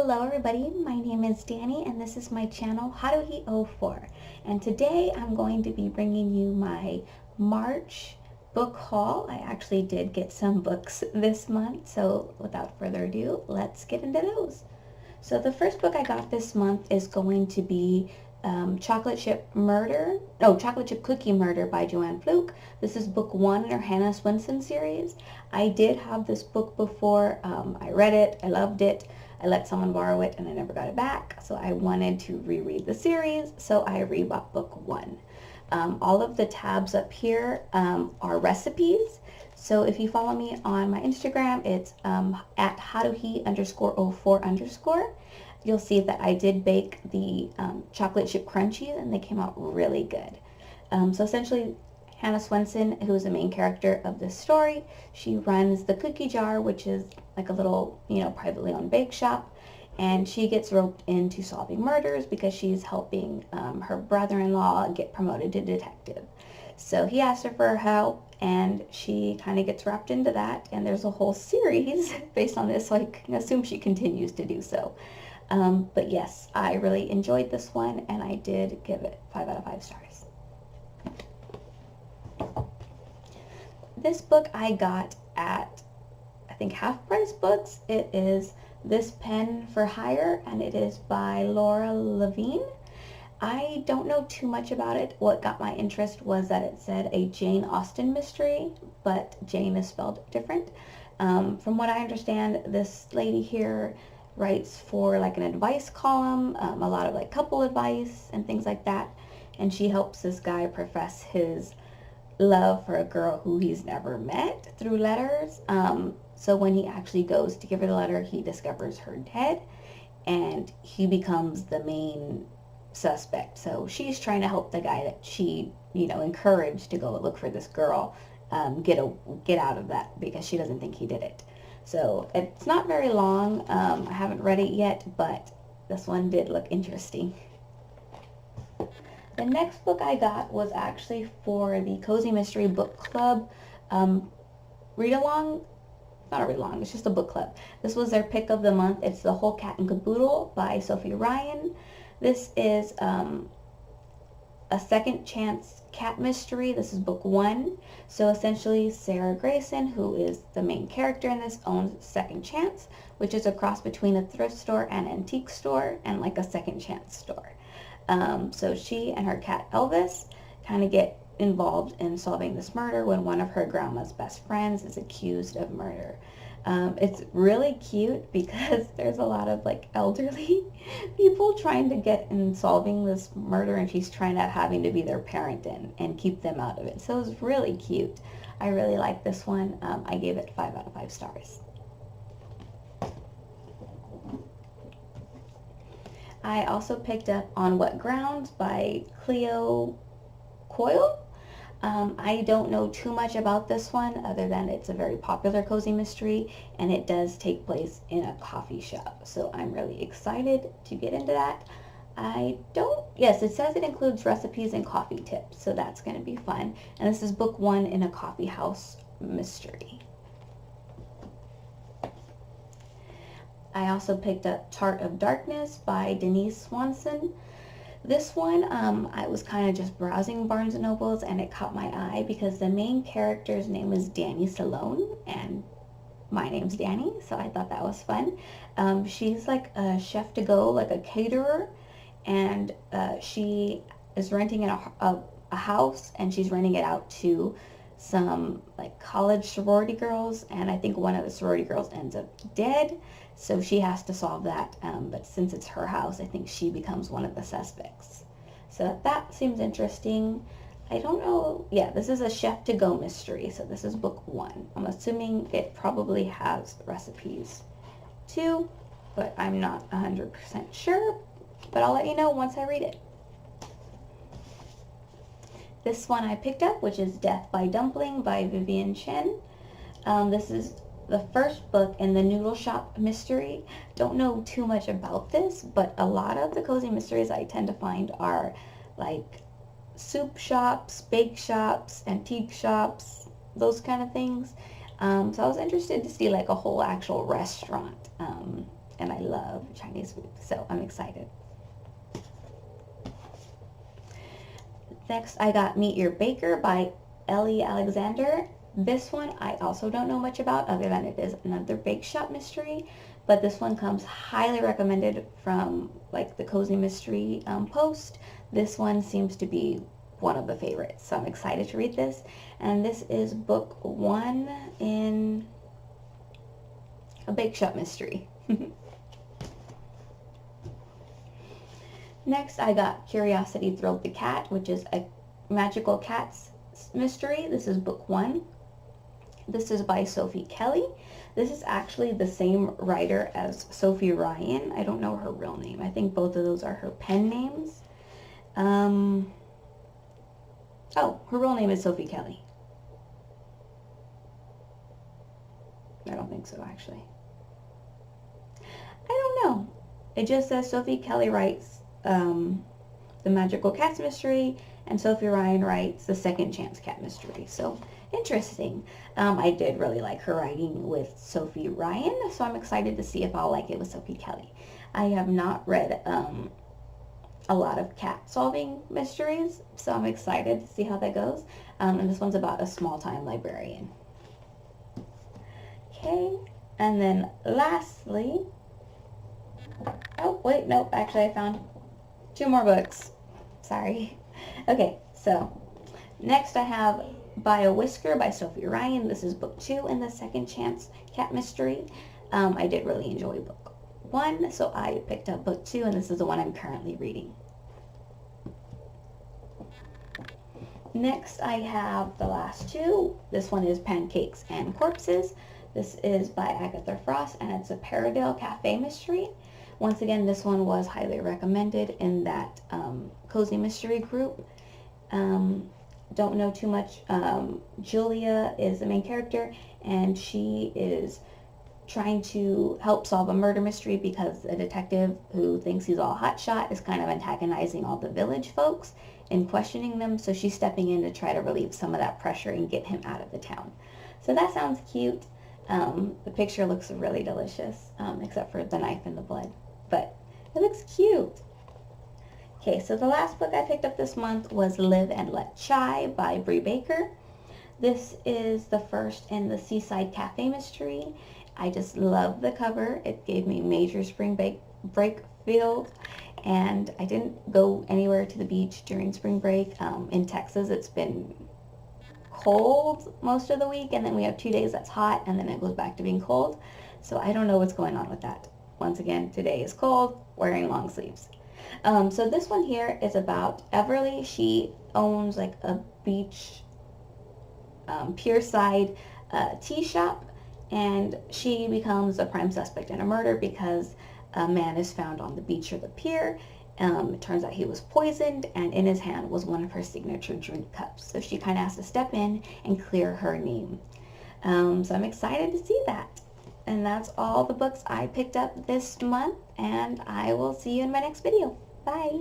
Hello everybody, my name is Danny and this is my channel Haruhi04, and today I'm going to be bringing you my March book haul. I actually did get some books this month, so without further ado, let's get into those. So the first book I got this month is going to be Chocolate Chip Cookie Murder by Joanne Fluke. This is book 1 in her Hannah Swensen series. I did have this book before. I read it, I loved it. I let someone borrow it and I never got it back, so I wanted to reread the series, so I rebought book 1. All of the tabs up here are recipes. So if you follow me on my Instagram, it's at haruhi_04_. You'll see that I did bake the chocolate chip crunchies and they came out really good. So essentially, Hannah Swensen, who is the main character of this story, she runs the Cookie Jar, which is like a little, privately owned bake shop, and she gets roped into solving murders because she's helping her brother-in-law get promoted to detective. So he asks her for help, and she kind of gets wrapped into that, and there's a whole series based on this, so I can assume she continues to do so. But yes, I really enjoyed this one, and I did give it 5 out of 5 stars. This book I got at, I think, Half Price Books. It is This Pen for Hire, and it is by Laura Levine. I don't know too much about it. What got my interest was that it said a Jane Austen mystery, but Jane is spelled different. From what I understand, this lady here writes for like an advice column, a lot of like couple advice and things like that, and she helps this guy profess his love for a girl who he's never met through letters. So when he actually goes to give her the letter, he discovers her dead, and he becomes the main suspect. So she's trying to help the guy that she, encouraged to go look for this girl, get out of that because she doesn't think he did it. So it's not very long. I haven't read it yet, but this one did look interesting. The next book I got was actually for the Cozy Mystery Book Club read-along. Not a read-along, it's just a book club. This was their pick of the month. It's The Whole Cat and Caboodle by Sophie Ryan. This is a second chance cat mystery. This is book 1. So essentially, Sarah Grayson, who is the main character in this, owns Second Chance, which is a cross between a thrift store and antique store and like a second chance store. So she and her cat Elvis kind of get involved in solving this murder when one of her grandma's best friends is accused of murder. It's really cute because there's a lot of like elderly people trying to get in solving this murder, and she's trying out having to be their parent and keep them out of it. So it's really cute. I really like this one. I gave it 5 out of 5 stars. I also picked up On What Grounds by Cleo Coyle. I don't know too much about this one other than it's a very popular cozy mystery, and it does take place in a coffee shop. So I'm really excited to get into that. Yes, it says it includes recipes and coffee tips, so that's going to be fun. And this is book 1 in a coffee house mystery. I also picked up Chart of Darkness by Denise Swanson. This one, I was kind of just browsing Barnes & Nobles, and it caught my eye because the main character's name is Danny Salone, and my name's Danny, so I thought that was fun. She's like a chef to go, like a caterer, and she is renting a house, and she's renting it out to some like college sorority girls, and I think one of the sorority girls ends up dead, so she has to solve that, but since it's her house, I think she becomes one of the suspects. So that seems interesting. I don't know, yeah, this is a chef to go mystery, so this is book 1. I'm assuming it probably has recipes too, but I'm not 100% sure, but I'll let you know once I read it. This one I picked up, which is Death by Dumpling by Vivian Chen. This is the first book in the Noodle Shop mystery. Don't know too much about this, but a lot of the cozy mysteries I tend to find are like soup shops, bake shops, antique shops, those kind of things. So I was interested to see like a whole actual restaurant and I love Chinese food, so I'm excited. Next, I got Meet Your Baker by Ellie Alexander. This one I also don't know much about, other than it is another bake shop mystery, but this one comes highly recommended from like the Cozy Mystery post. This one seems to be one of the favorites, so I'm excited to read this. And this is book 1 in a bake shop mystery. Next, I got Curiosity Thrilled the Cat, which is a magical cats mystery. This is book 1. This is by Sophie Kelly. This is actually the same writer as Sophie Ryan. I don't know her real name. I think both of those are her pen names. Oh, her real name is Sophie Kelly. I don't think so, actually. I don't know. It just says Sophie Kelly writes the Magical Cats Mystery, and Sophie Ryan writes the Second Chance Cat Mystery. So, interesting. I did really like her writing with Sophie Ryan, so I'm excited to see if I'll like it with Sophie Kelly. I have not read a lot of cat solving mysteries, so I'm excited to see how that goes. And this one's about a small-time librarian. Okay, and then lastly, oh wait, nope, actually I found 2 more books. Sorry. Okay, so next I have By a Whisker by Sophie Ryan. This is book 2 in the Second Chance Cat Mystery. I did really enjoy book 1, so I picked up book 2, and this is the one I'm currently reading. Next I have the last 2. This one is Pancakes and Corpses. This is by Agatha Frost, and it's a Paradale Cafe mystery. Once again, this one was highly recommended in that Cozy Mystery group. Don't know too much. Julia is the main character, and she is trying to help solve a murder mystery because a detective who thinks he's all hotshot is kind of antagonizing all the village folks and questioning them, so she's stepping in to try to relieve some of that pressure and get him out of the town. So that sounds cute. The picture looks really delicious, except for the knife and the blood, but it looks cute. Okay, so the last book I picked up this month was Live and Let Chai by Bree Baker. This is the first in the Seaside Cafe mystery. I just love the cover. It gave me major spring break feel, and I didn't go anywhere to the beach during spring break. In Texas, it's been cold most of the week, and then we have 2 days that's hot, and then it goes back to being cold. So I don't know what's going on with that. Once again, today is cold, wearing long sleeves. So this one here is about Everly. She owns like a beach pierside tea shop, and she becomes a prime suspect in a murder because a man is found on the beach or the pier. It turns out he was poisoned, and in his hand was one of her signature drink cups. So she kind of has to step in and clear her name. So I'm excited to see that. And that's all the books I picked up this month, and I will see you in my next video. Bye!